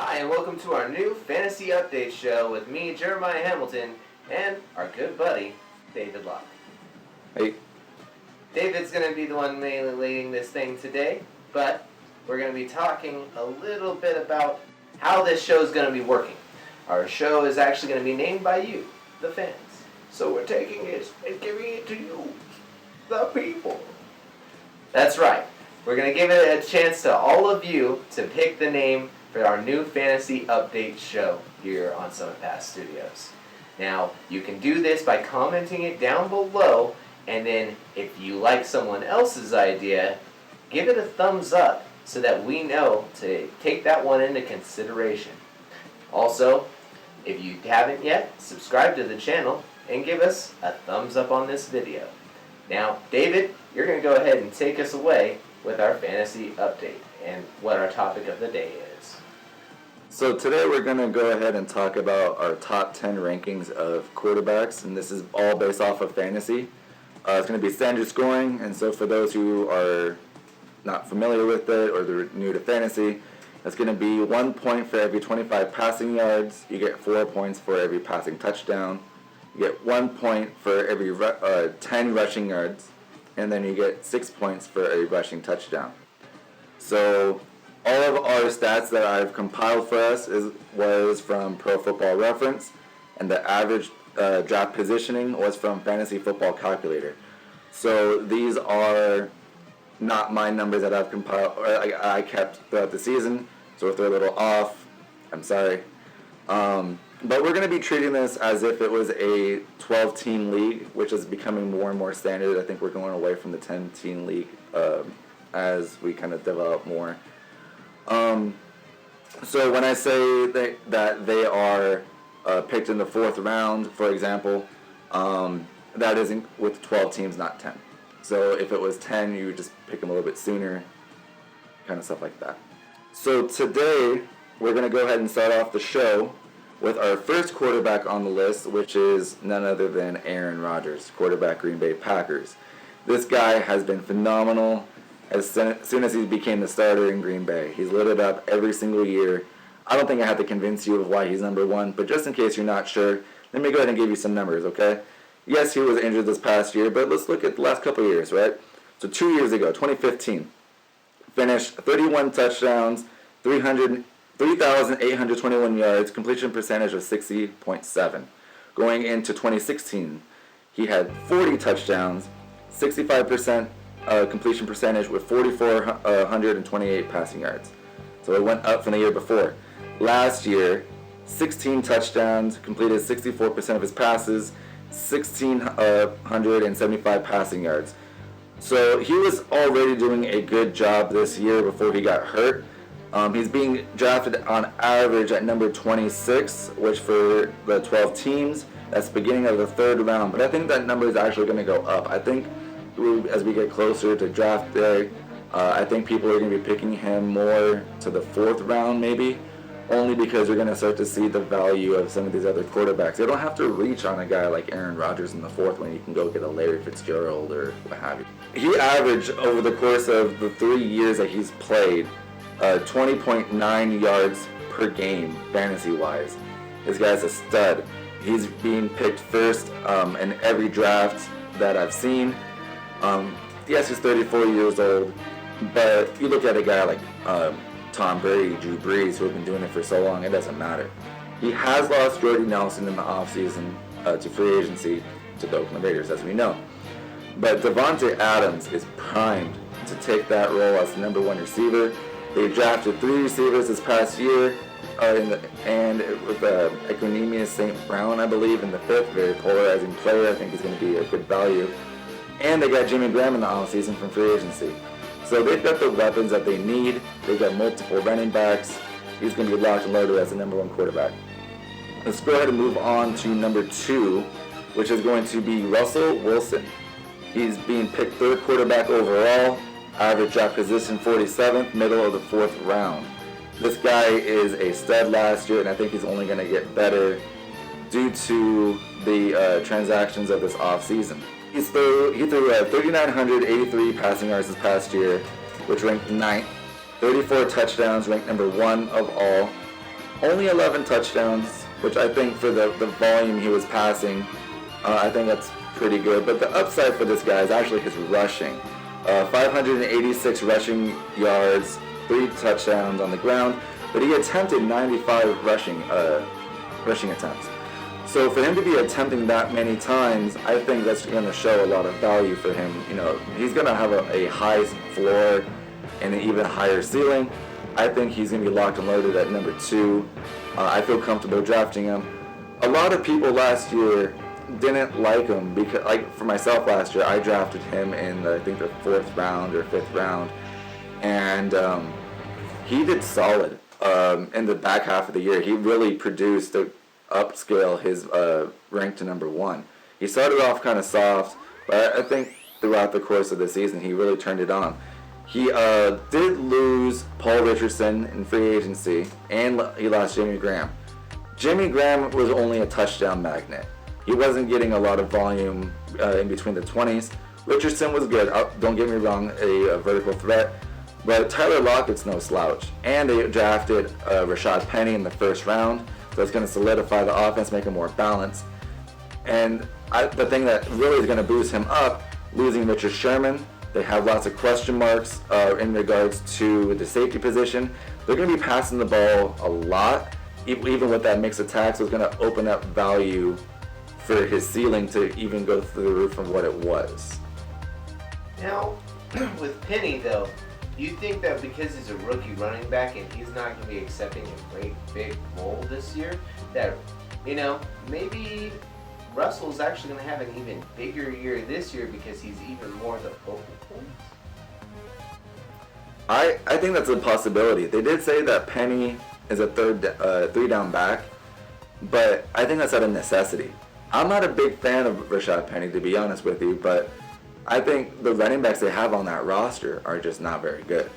Hi, and welcome to our new Fantasy Update show with me, Jeremiah Hamilton, and our good buddy, David Locke. Hey. David's going to be the one mainly leading this thing today, but we're going to be talking a little bit about how this show is going to be working. Our show is actually going to be named by you, the fans. So we're taking it and giving it to you, the people. That's right. We're going to give it a chance to all of you to pick the name for our new Fantasy Update show here on Summit Pass Studios. Now, you can do this by commenting it down below, and then if you like someone else's idea, give it a thumbs up so that we know to take that one into consideration. Also, if you haven't yet, subscribe to the channel and give us a thumbs up on this video. Now, David, you're going to go ahead and take us away with our Fantasy Update and what our topic of the day is. So today we're going to go ahead and talk about our top 10 rankings of quarterbacks, and this is all based off of fantasy. It's going to be standard scoring, and so for those who are not familiar with it or they're new to fantasy, it's going to be 1 point for every 25 passing yards. You get 4 points for every passing touchdown. You get 1 point for every 10 rushing yards, and then you get 6 points for a rushing touchdown. So all of our stats that I've compiled for us was from Pro Football Reference, and the average draft positioning was from Fantasy Football Calculator. So these are not my numbers that I've compiled or I kept throughout the season. So if they're a little off, I'm sorry. But we're going to be treating this as if it was a 12-team league, which is becoming more and more standard. I think we're going away from the 10-team league as we kind of develop more. So when I say that they are picked in the 4th round, for example, that isn't with 12 teams, not 10. So if it was 10, you would just pick them a little bit sooner, kind of stuff like that. So today, we're going to go ahead and start off the show with our first quarterback on the list, which is none other than Aaron Rodgers, quarterback Green Bay Packers. This guy has been phenomenal as soon as he became the starter in Green Bay. He's lit it up every single year. I don't think I have to convince you of why he's number one, but just in case you're not sure, let me go ahead and give you some numbers, okay? Yes, he was injured this past year, but let's look at the last couple of years, right? So 2 years ago, 2015, finished 31 touchdowns, 3,821 yards, completion percentage of 60.7. Going into 2016, he had 40 touchdowns, 65% completion percentage with 4,428 passing yards. So it went up from the year before. Last year, 16 touchdowns, completed 64% of his passes, 1,675 passing yards. So he was already doing a good job this year before he got hurt. He's being drafted on average at number 26, which for the 12 teams, that's the beginning of the 3rd round. But I think that number is actually going to go up. I think as we get closer to draft day, I think people are going to be picking him more to the 4th round maybe, only because you're going to start to see the value of some of these other quarterbacks. You don't have to reach on a guy like Aaron Rodgers in the 4th when you can go get a Larry Fitzgerald or what have you. He averaged over the course of the 3 years that he's played 20.9 yards per game fantasy-wise. This guy's a stud. He's being picked first in every draft that I've seen. Yes, he's 34 years old, but you look at a guy like Tom Brady, Drew Brees, who have been doing it for so long, it doesn't matter. He has lost Jordy Nelson in the offseason to free agency to the Oakland Raiders, as we know. But Davante Adams is primed to take that role as the number 1 receiver. They drafted 3 receivers this past year, and with Equanimeous St. Brown, I believe, in the 5th, very polarizing player. I think he's going to be a good value. And they got Jimmy Graham in the offseason from free agency. So they've got the weapons that they need. They've got multiple running backs. He's going to be locked and loaded as the number 1 quarterback. Let's go ahead and move on to number 2, which is going to be Russell Wilson. He's being picked 3rd quarterback overall. Average draft position 47th, middle of the 4th round. This guy is a stud last year, and I think he's only going to get better due to the transactions of this offseason. He threw 3,983 passing yards this past year, which ranked 9th. 34 touchdowns, ranked number 1 of all. Only 11 touchdowns, which I think for the volume he was passing, I think that's pretty good. But the upside for this guy is actually his rushing. 586 rushing yards, 3 touchdowns on the ground, but he attempted 95 rushing attempts. So for him to be attempting that many times, I think that's going to show a lot of value for him. You know, he's going to have a high floor and an even higher ceiling. I think he's going to be locked and loaded at number 2. I feel comfortable drafting him. A lot of people last year didn't like him because, like for myself last year, I drafted him in I think the 4th round or 5th round, and he did solid in the back half of the year. He really produced to upscale his rank to number 1. He started off kind of soft, but I think throughout the course of the season he really turned it on. He did lose Paul Richardson in free agency, and he lost Jimmy Graham. Jimmy Graham was only a touchdown magnet. He wasn't getting a lot of volume in between the 20s. Richardson was good, don't get me wrong, a vertical threat. But Tyler Lockett's no slouch. And they drafted Rashad Penny in the 1st round. So it's going to solidify the offense, make it more balanced. And the thing that really is going to boost him up, losing Richard Sherman, they have lots of question marks in regards to the safety position. They're going to be passing the ball a lot, even with that mix attack, so it's going to open up value for his ceiling to even go through the roof from what it was. Now, with Penny though, you think that because he's a rookie running back and he's not going to be accepting a great big role this year, that, you know, maybe Russell's actually going to have an even bigger year this year because he's even more the focal point? I think that's a possibility. They did say that Penny is a 3-down back, but I think that's out of necessity. I'm not a big fan of Rashad Penny, to be honest with you, but I think the running backs they have on that roster are just not very good.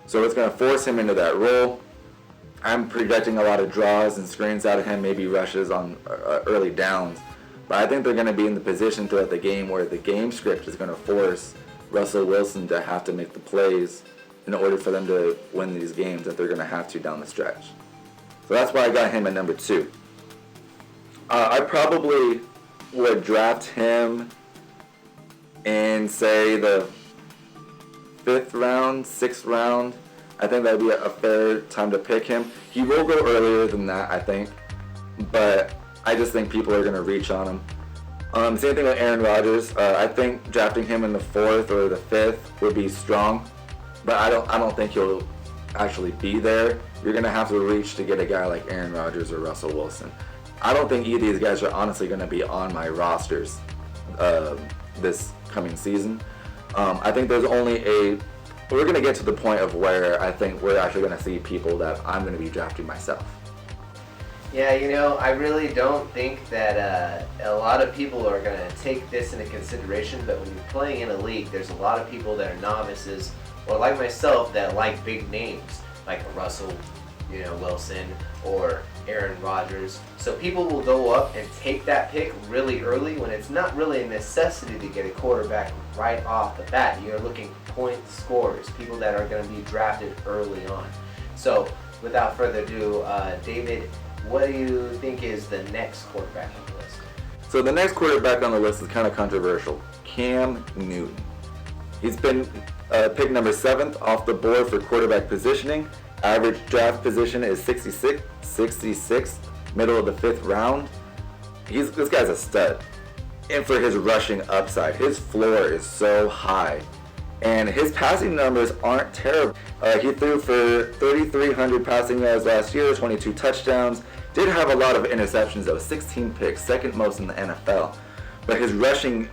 So it's going to force him into that role. I'm projecting a lot of draws and screens out of him, maybe rushes on early downs. But I think they're going to be in the position throughout the game where the game script is going to force Russell Wilson to have to make the plays in order for them to win these games that they're going to have to down the stretch. So that's why I got him at number 2. I probably would draft him in, say, the 5th round, 6th round. I think that would be a fair time to pick him. He will go earlier than that, I think, but I just think people are going to reach on him. Same thing with Aaron Rodgers. I think drafting him in the 4th or the 5th would be strong, but I don't think he'll actually be there. You're going to have to reach to get a guy like Aaron Rodgers or Russell Wilson. I don't think either of these guys are honestly going to be on my rosters this coming season. I think there's only we're going to get to the point of where I think we're actually going to see people that I'm going to be drafting myself. Yeah, you know, I really don't think that a lot of people are going to take this into consideration, but when you're playing in a league, there's a lot of people that are novices, or like myself, that like big names, like Russell, Wilson, or Aaron Rodgers. So people will go up and take that pick really early when it's not really a necessity to get a quarterback right off the bat. You're looking for point scorers, people that are going to be drafted early on. So without further ado, David, what do you think is the next quarterback on the list? So the next quarterback on the list is kind of controversial. Cam Newton. He's been picked number 7th off the board for quarterback positioning. Average draft position is 66th, middle of the 5th round. This guy's a stud. And for his rushing upside, his floor is so high. And his passing numbers aren't terrible. He threw for 3,300 passing yards last year, 22 touchdowns. Did have a lot of interceptions though, 16 picks, second most in the NFL. But his rushing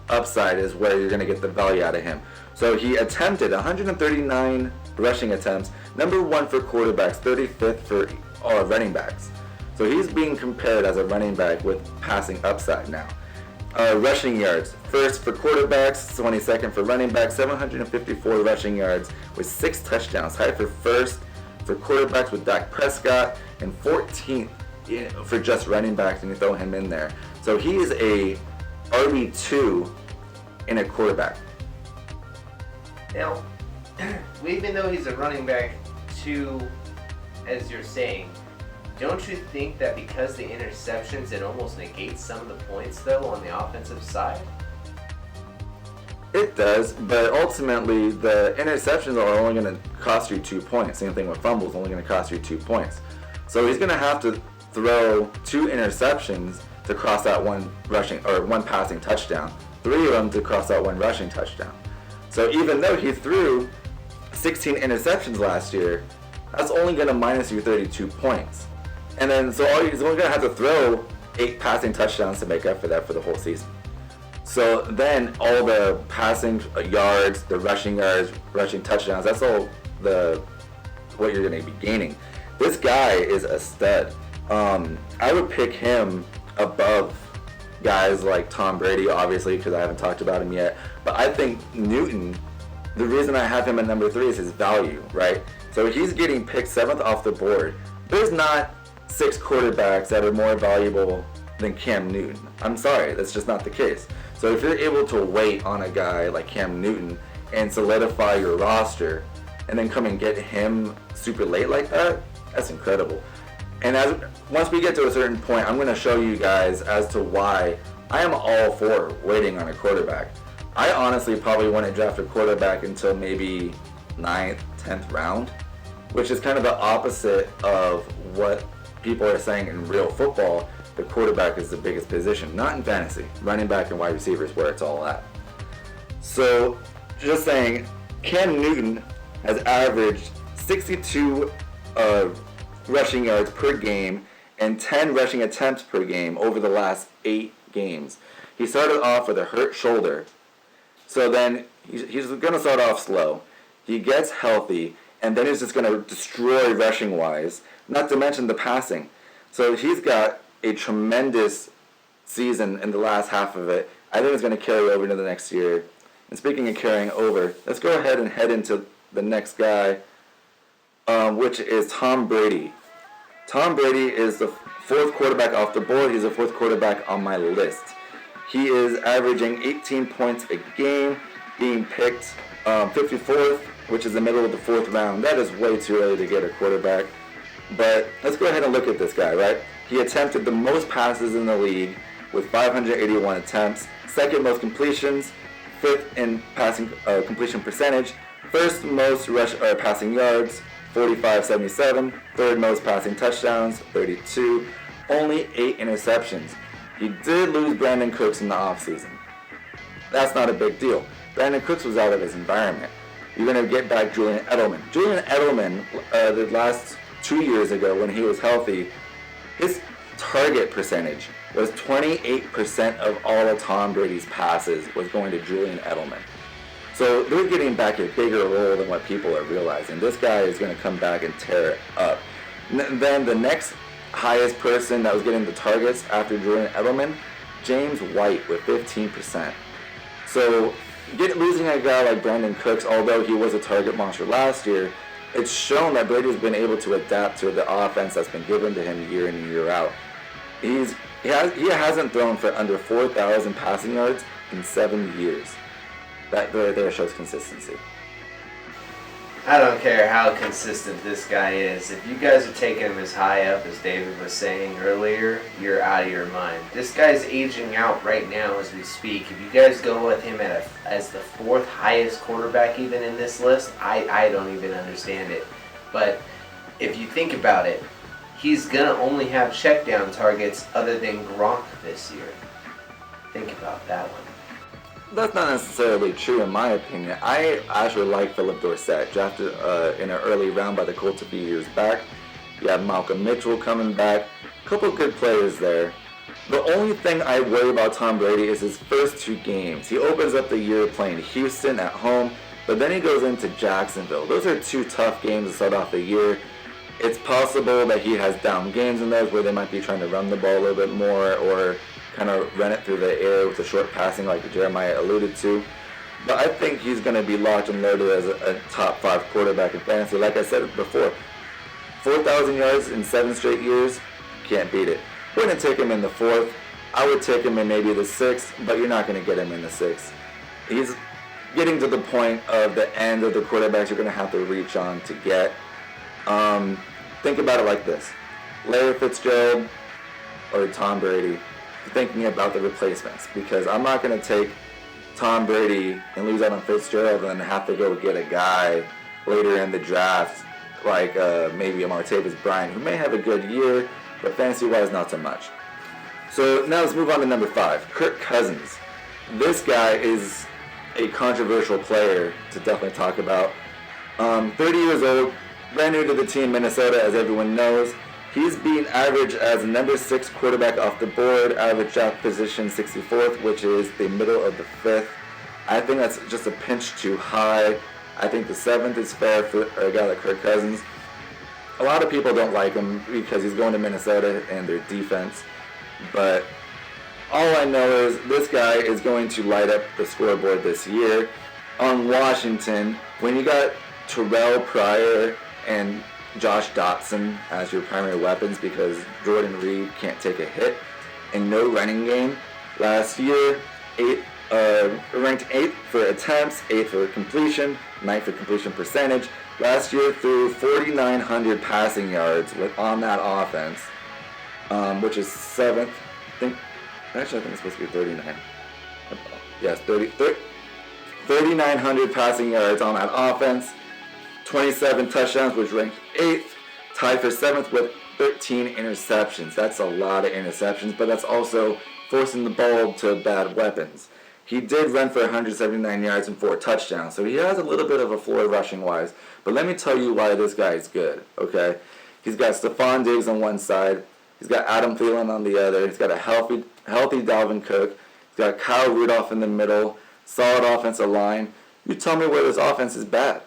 upside is where you're going to get the value out of him. So he attempted 139 rushing attempts, number 1 for quarterbacks, 35th for running backs. So he's being compared as a running back with passing upside now. Rushing yards, 1st for quarterbacks, 22nd for running backs, 754 rushing yards with 6 touchdowns, tied for 1st for quarterbacks with Dak Prescott, and 14th for just running backs, and you throw him in there. So he is a RB2 in a quarterback. Now, even though he's a running back 2 as you're saying, don't you think that because the interceptions, it almost negates some of the points, though, on the offensive side? It does, but ultimately the interceptions are only going to cost you 2 points. Same thing with fumbles, only going to cost you 2 points. So he's going to have to throw 2 interceptions to cross out one passing touchdown, 3 of them to cross out 1 rushing touchdown. So even though he threw 16 interceptions last year, that's only going to minus you 32 points. And then so he's only going to have to throw 8 passing touchdowns to make up for that for the whole season. So then all the passing yards, the rushing yards, rushing touchdowns, that's all what you're going to be gaining. This guy is a stud. I would pick him above guys like Tom Brady, obviously, because I haven't talked about him yet. But I think Newton, the reason I have him at number 3 is his value, right? So he's getting picked 7th off the board. There's not 6 quarterbacks that are more valuable than Cam Newton. I'm sorry, that's just not the case. So if you're able to wait on a guy like Cam Newton and solidify your roster, and then come and get him super late like that, that's incredible. And once we get to a certain point, I'm going to show you guys as to why I am all for waiting on a quarterback. I honestly probably wouldn't draft a quarterback until maybe 9th, 10th round, which is kind of the opposite of what people are saying in real football. The quarterback is the biggest position, not in fantasy. Running back and wide receivers where it's all at. So, just saying, Cam Newton has averaged 62 rushing yards per game and 10 rushing attempts per game over the last 8 games. He started off with a hurt shoulder, so then he's going to start off slow. He gets healthy, and then he's just going to destroy rushing-wise, not to mention the passing. So he's got a tremendous season in the last half of it. I think it's going to carry over into the next year. And speaking of carrying over, let's go ahead and head into the next guy, which is Tom Brady. Tom Brady is the 4th quarterback off the board. He's the 4th quarterback on my list. He is averaging 18 points a game, being picked 54th, which is the middle of the 4th round. That is way too early to get a quarterback. But let's go ahead and look at this guy, right? He attempted the most passes in the league with 581 attempts, 2nd most completions, 5th in passing completion percentage, 1st most passing yards, 45.77, 3rd most passing touchdowns, 32, only 8 interceptions. He did lose Brandon Cooks in the offseason. That's not a big deal. Brandon Cooks was out of his environment. You're going to get back Julian Edelman. Julian Edelman, the last 2 years ago when he was healthy, his target percentage was 28% of all of Tom Brady's passes was going to Julian Edelman. So they're getting back a bigger role than what people are realizing. This guy is going to come back and tear it up. Then the next highest person that was getting the targets after Julian Edelman, James White with 15%. So losing a guy like Brandon Cooks, although he was a target monster last year, it's shown that Brady's been able to adapt to the offense that's been given to him year in and year out. He hasn't thrown for under 4,000 passing yards in 7 years. That right there shows consistency. I don't care how consistent this guy is. If you guys are taking him as high up as David was saying earlier, you're out of your mind. This guy's aging out right now as we speak. If you guys go with him as the 4th highest quarterback even in this list, I don't even understand it. But if you think about it, he's going to only have checkdown targets other than Gronk this year. Think about that one. That's not necessarily true in my opinion. I actually like Philip Dorsett, drafted in an early round by the Colts a few years back. You have Malcolm Mitchell coming back. A couple good players there. The only thing I worry about Tom Brady is his first 2 games. He opens up the year playing Houston at home, but then he goes into Jacksonville. Those are 2 tough games to start off the year. It's possible that he has down games in those where they might be trying to run the ball a little bit more or kind of run it through the air with the short passing like Jeremiah alluded to. But I think he's going to be locked and loaded as a top 5 quarterback in fantasy. Like I said before, 4,000 yards in 7 straight years, can't beat it. Wouldn't take him in the 4th. I would take him in maybe the 6th, but you're not going to get him in the 6th. He's getting to the point of the end of the quarterbacks you're going to have to reach on to get. think about it like this. Larry Fitzgerald or Tom Brady, thinking about the replacements, because I'm not going to take Tom Brady and lose out on Fitzgerald and then have to go get a guy later in the draft like maybe a Martavis Bryant, who may have a good year, but fantasy-wise, not so much. So now let's move on to number 5, Kirk Cousins. This guy is a controversial player to definitely talk about. 30 years old, brand new to the team, Minnesota, as everyone knows. He's being averaged as the number 6 quarterback off the board, average draft position 64th, which is the middle of the 5th. I think that's just a pinch too high. I think the 7th is fair for a guy like Kirk Cousins. A lot of people don't like him because he's going to Minnesota and their defense. But all I know is this guy is going to light up the scoreboard this year. On Washington, when you got Terrell Pryor and Josh Dotson as your primary weapons because Jordan Reed can't take a hit, and no running game. Last year, ranked 8th for attempts, 8th for completion, 9th for completion percentage. Last year threw 4,900 passing yards on that offense, which is 7th. I think it's supposed to be 39. Yes, 3,900 passing yards on that offense. 27 touchdowns, which ranked 8th, tied for 7th with 13 interceptions. That's a lot of interceptions, but that's also forcing the ball to bad weapons. He did run for 179 yards and 4 touchdowns, so he has a little bit of a floor rushing-wise. But let me tell you why this guy is good, okay? He's got Stephon Diggs on one side. He's got Adam Thielen on the other. He's got a healthy Dalvin Cook. He's got Kyle Rudolph in the middle. Solid offensive line. You tell me where this offense is bad.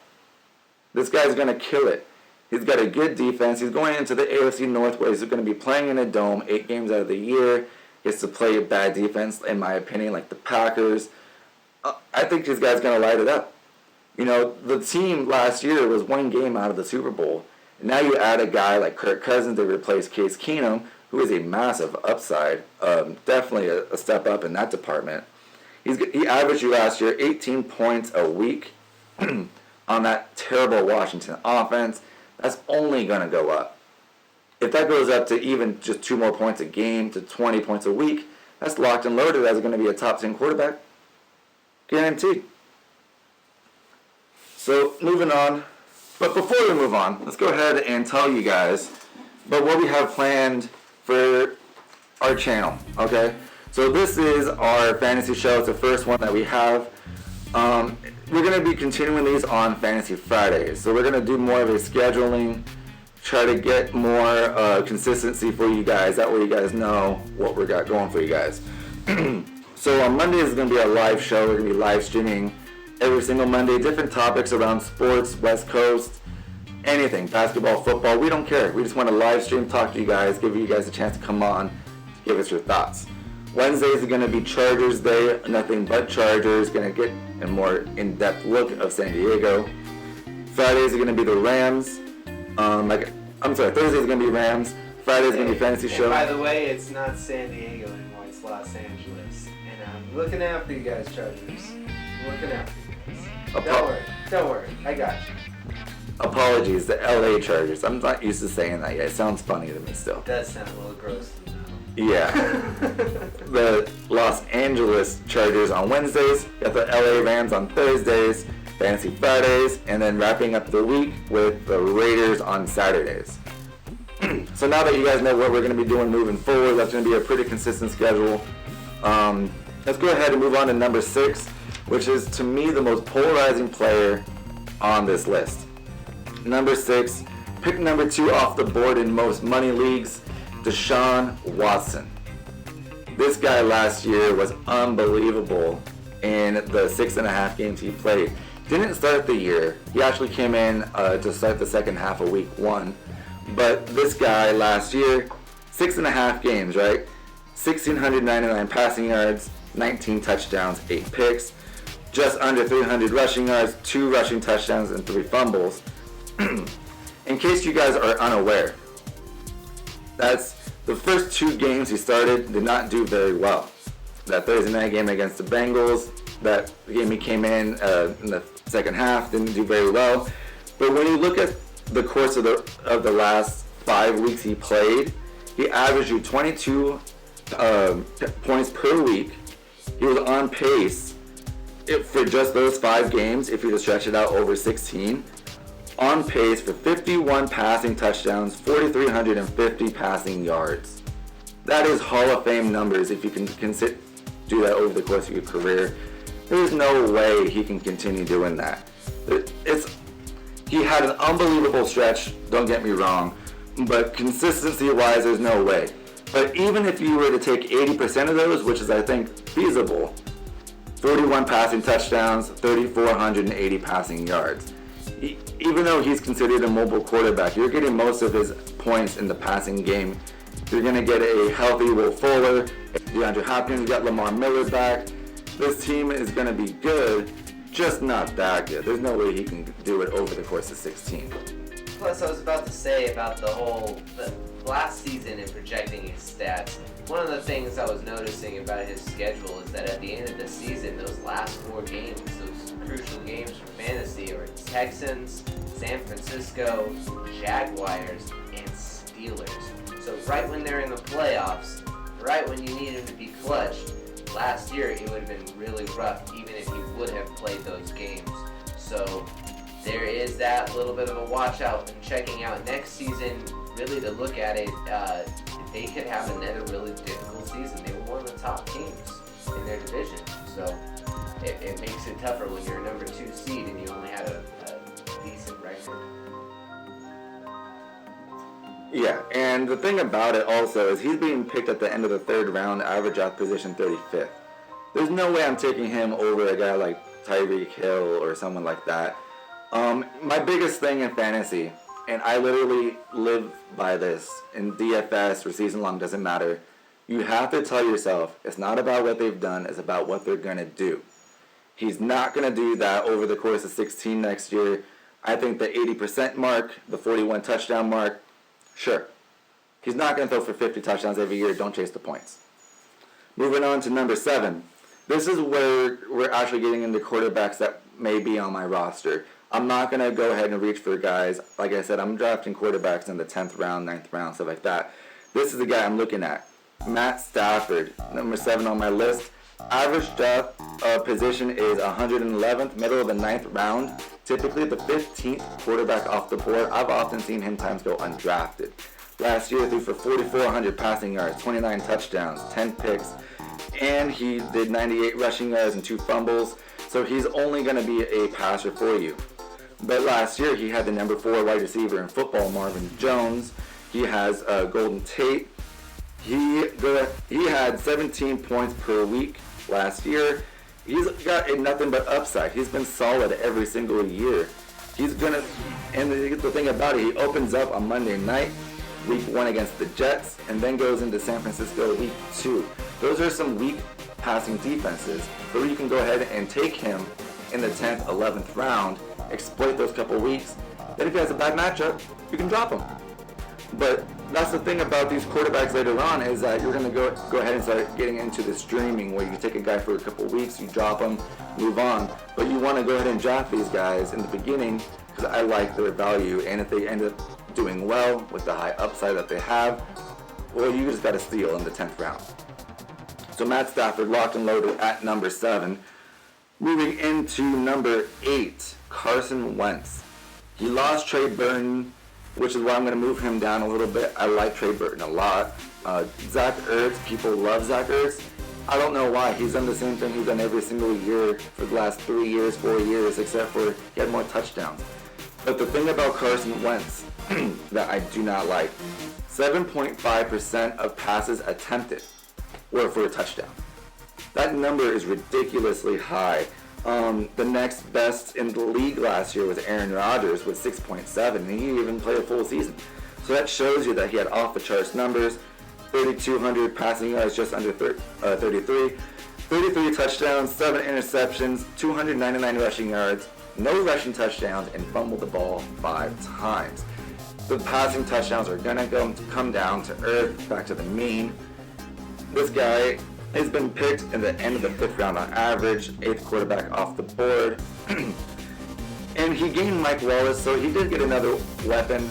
This guy's going to kill it. He's got a good defense. He's going into the AFC North where he's going to be playing in a dome 8 games out of the year. He has to play a bad defense, in my opinion, like the Packers. I think this guy's going to light it up. You know, the team last year was 1 game out of the Super Bowl. And now you add a guy like Kirk Cousins to replace Case Keenum, who is a massive upside. Definitely a step up in that department. He averaged you last year 18 points a week on that terrible Washington offense. That's only going to go up. If that goes up to even just 2 more points a game to 20 points a week, that's locked and loaded as going to be a top 10 quarterback. Guaranteed. So, moving on. But before we move on, let's go ahead and tell you guys about what we have planned for our channel, okay? So this is our fantasy show. It's the first one that we have. We're going to be continuing these on Fantasy Fridays. So we're going to do more of a scheduling, try to get more consistency for you guys. That way you guys know what we got going for you guys. So on Mondays is going to be a live show. We're going to be live streaming every single Monday, different topics around sports, West Coast, anything, basketball, football. We don't care. We just want to live stream, talk to you guys, give you guys a chance to come on, give us your thoughts. Wednesdays are going to be Chargers Day, nothing but Chargers. Going to get a more in-depth look of San Diego. Fridays are going to be the Rams. Thursdays are going to be Rams. Friday's going to be Fantasy Show. By the way, it's not San Diego anymore, it's Los Angeles. And I'm looking after you guys, Chargers. I'm looking after you guys. Don't worry, I got you. Apologies, the LA Chargers. I'm not used to saying that yet. It sounds funny to me still. It does sound a little gross. Yeah. The Los Angeles Chargers on Wednesdays, got the LA Rams on Thursdays, Fantasy Fridays, and then wrapping up the week with the Raiders on Saturdays. So now that you guys know what we're going to be doing moving forward, that's going to be a pretty consistent schedule. Let's go ahead and move on to number 6, which is to me the most polarizing player on this list. Number 6, pick number 2 off the board in most money leagues, Deshaun Watson. This guy last year was unbelievable in the 6.5 games he played. Didn't start the year. He actually came in to start the second half of week 1. But this guy last year, 6.5 games, right? 1,699 passing yards, 19 touchdowns, 8 picks, just under 300 rushing yards, 2 rushing touchdowns, and 3 fumbles. In case you guys are unaware, that's the first 2 games he started did not do very well. That Thursday night game against the Bengals, that game he came in the second half, didn't do very well. But when you look at the course of the last 5 weeks he played, he averaged you 22 points per week. He was on pace for just those 5 games, if you stretch it out over 16, on pace for 51 passing touchdowns, 4,350 passing yards. That is Hall of Fame numbers if you can do that over the course of your career. There's no way he can continue doing that. He had an unbelievable stretch, don't get me wrong, but consistency-wise, there's no way. But even if you were to take 80% of those, which is, I think, feasible, 41 passing touchdowns, 3,480 passing yards. Even though he's considered a mobile quarterback, you're getting most of his points in the passing game. You're going to get a healthy Will Fuller, DeAndre Hopkins, you got Lamar Miller back. This team is going to be good, just not that good. There's no way he can do it over the course of 16. Plus, I was about to say about the last season and projecting his stats. One of the things I was noticing about his schedule is that at the end of the season, those last 4 games, those crucial games for fantasy, are Texans, San Francisco, Jaguars, and Steelers. So right when they're in the playoffs, right when you need him to be clutch, last year it would have been really rough even if he would have played those games. So there is that little bit of a watch out and checking out next season. Really, to look at it, they could have another really difficult season. They were one of the top teams in their division, so it makes it tougher when you're a number 2 seed and you only had a decent record. Yeah, and the thing about it also is he's being picked at the end of the 3rd round, average out position 35th. There's no way I'm taking him over a guy like Tyreek Hill or someone like that. My biggest thing in fantasy, and I literally live by this in DFS or season long, doesn't matter. You have to tell yourself it's not about what they've done, it's about what they're going to do. He's not going to do that over the course of 16 next year. I think the 80% mark, the 41 touchdown mark, sure. He's not going to throw for 50 touchdowns every year. Don't chase the points. Moving on to number 7. This is where we're actually getting into quarterbacks that may be on my roster. I'm not going to go ahead and reach for guys. Like I said, I'm drafting quarterbacks in the 10th round, 9th round, stuff like that. This is the guy I'm looking at. Matt Stafford, number 7 on my list. Average draft position is 111th, middle of the 9th round. Typically the 15th quarterback off the board. I've often seen him times go undrafted. Last year, threw for 4,400 passing yards, 29 touchdowns, 10 picks, and he did 98 rushing yards and 2 fumbles. So he's only going to be a passer for you. But last year, he had the number 4 wide receiver in football, Marvin Jones. He has Golden Tate. He had 17 points per week last year. He's got a nothing but upside. He's been solid every single year. He's gonna, and the thing about it, he opens up on Monday night, week 1 against the Jets, and then goes into San Francisco week 2. Those are some weak passing defenses, where you can go ahead and take him in the 10th, 11th round, exploit those couple weeks. Then if he has a bad matchup, you can drop him. But that's the thing about these quarterbacks later on, is that you're going to go ahead and start getting into the streaming, where you take a guy for a couple weeks, you drop him, move on. But you want to go ahead and draft these guys in the beginning, because I like their value. And if they end up doing well with the high upside that they have, well, you just got to steal in the 10th round. So Matt Stafford locked and loaded at number 7. Moving into number 8, Carson Wentz. He lost Trey Burton, which is why I'm going to move him down a little bit. I like Trey Burton a lot. Zach Ertz, people love Zach Ertz. I don't know why. He's done the same thing he's done every single year for the last 3 years, 4 years, except for he had more touchdowns. But the thing about Carson Wentz that I do not like, 7.5% of passes attempted were for a touchdown. That number is ridiculously high. The next best in the league last year was Aaron Rodgers with 6.7, and he didn't even play a full season. So that shows you that he had off-the-charts numbers. 3,200 passing yards, just under 33. 33 touchdowns, 7 interceptions, 299 rushing yards, no rushing touchdowns, and fumbled the ball 5 times. The passing touchdowns are going to come down to earth, back to the mean. This guy has been picked in the end of the 5th round on average, 8th quarterback off the board. And he gained Mike Wallace, so he did get another weapon,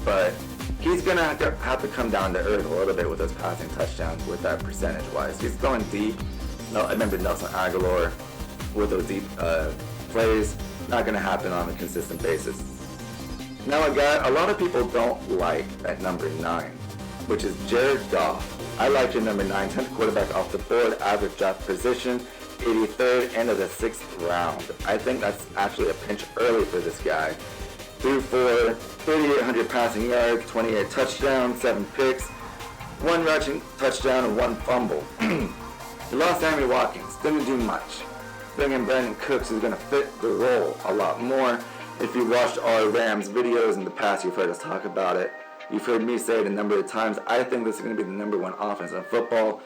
but he's going to have to come down to earth a little bit with those passing touchdowns with that percentage-wise. He's throwing deep. No, I remember Nelson Aguilar with those deep plays. Not going to happen on a consistent basis. Now a guy a lot of people don't like at number 9, which is Jared Goff. I like your number 9, 10th quarterback off the board, average draft position, 83rd, end of the 6th round. I think that's actually a pinch early for this guy. Threw for 3,800 passing yards, 28 touchdowns, 7 picks, 1 rushing touchdown, and 1 fumble. He lost Sammy Watkins, didn't do much. Bring in Brandon Cooks, who's going to fit the role a lot more. If you watched our Rams videos in the past, you've heard us talk about it. You've heard me say it a number of times. I think this is going to be the number 1 offense in football,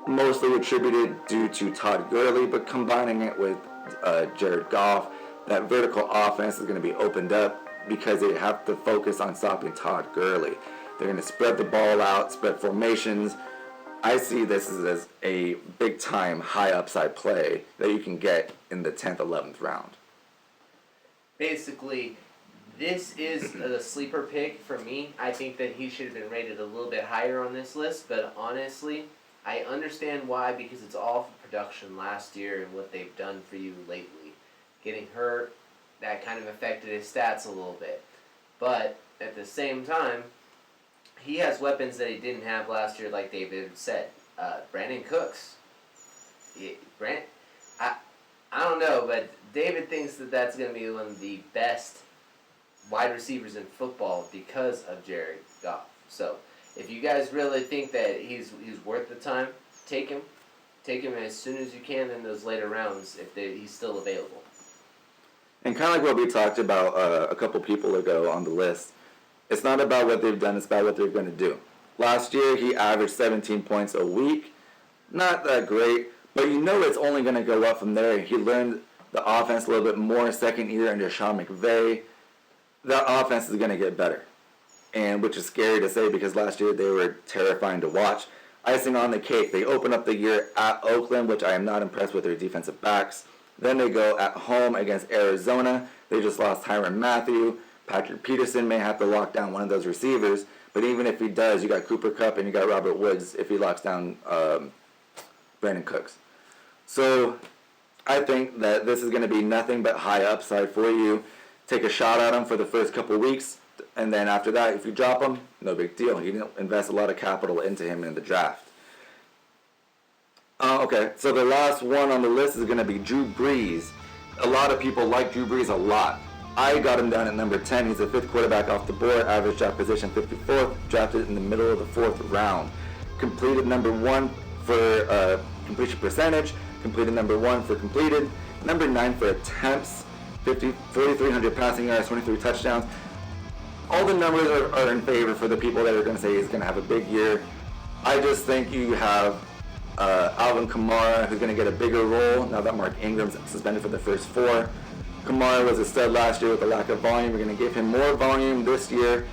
mostly attributed due to Todd Gurley, but combining it with Jared Goff, that vertical offense is going to be opened up because they have to focus on stopping Todd Gurley. They're going to spread the ball out, spread formations. I see this as a big-time, high-upside play that you can get in the 10th, 11th round. Basically, this is a sleeper pick for me. I think that he should have been rated a little bit higher on this list, but honestly, I understand why, because it's all for production last year and what they've done for you lately. Getting hurt, that kind of affected his stats a little bit. But at the same time, he has weapons that he didn't have last year, like David said. Brandon Cooks. I don't know, but David thinks that that's going to be one of the best wide receivers in football because of Jared Goff. So, if you guys really think that he's worth the time, take him. Take him as soon as you can in those later rounds if he's still available. And kind of like what we talked about a couple people ago on the list, it's not about what they've done, it's about what they're going to do. Last year, he averaged 17 points a week. Not that great, but you know it's only going to go up from there. He learned the offense a little bit more second year under Sean McVay. That offense is going to get better, and which is scary to say because last year they were terrifying to watch. Icing on the cake, they open up the year at Oakland, which I am not impressed with their defensive backs. Then they go at home against Arizona. They just lost Tyrann Mathieu. Patrick Peterson may have to lock down one of those receivers, but even if he does, you got Cooper Kupp and you got Robert Woods if he locks down Brandon Cooks. So I think that this is going to be nothing but high upside for you. Take a shot at him for the first couple weeks, and then after that, if you drop him, no big deal. You didn't invest a lot of capital into him in the draft. Okay, so the last one on the list is going to be Drew Brees. A lot of people like Drew Brees a lot. I got him down at number 10. He's the 5th quarterback off the board, average draft position 54th, drafted in the middle of the 4th round. Completed number 1 for completion percentage, completed number 1 for completed, number 9 for attempts, 4,300 passing yards, 23 touchdowns. All the numbers are in favor for the people that are going to say he's going to have a big year. I just think you have Alvin Kamara, who's going to get a bigger role now that Mark Ingram's suspended for the first 4. Kamara was a stud last year with a lack of volume. We're going to give him more volume this year.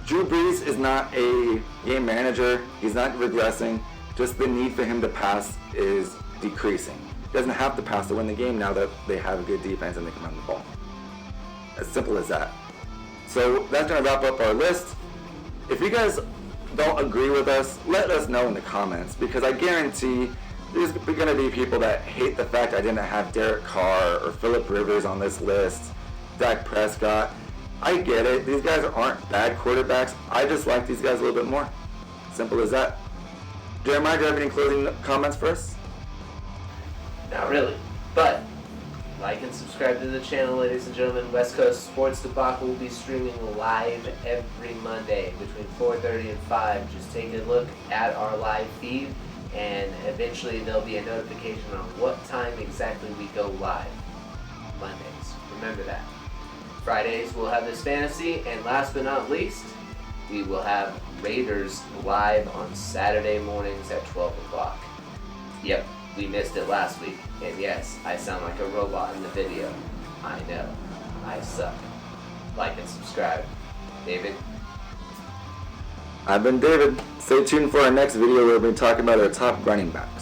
Drew Brees is not a game manager. He's not regressing. Just the need for him to pass is decreasing. He doesn't have to pass to win the game now that they have a good defense and they can run the ball. As simple as that. So that's going to wrap up our list. If you guys don't agree with us, let us know in the comments, because I guarantee there's going to be people that hate the fact I didn't have Derek Carr or Phillip Rivers on this list, Dak Prescott. I get it. These guys aren't bad quarterbacks. I just like these guys a little bit more. Simple as that. Jeremiah, do you have any closing comments for us? Not really, but like and subscribe to the channel, ladies and gentlemen. West Coast Sports Debacle will be streaming live every Monday between 4:30 and 5. Just take a look at our live feed, and eventually there'll be a notification on what time exactly we go live. Mondays, remember that. Fridays we'll have this fantasy, and last but not least, we will have Raiders live on Saturday mornings at 12 o'clock. Yep, we missed it last week, and yes, I sound like a robot in the video. I know, I suck. Like and subscribe. David? I've been David. Stay tuned for our next video where we'll be talking about our top running backs.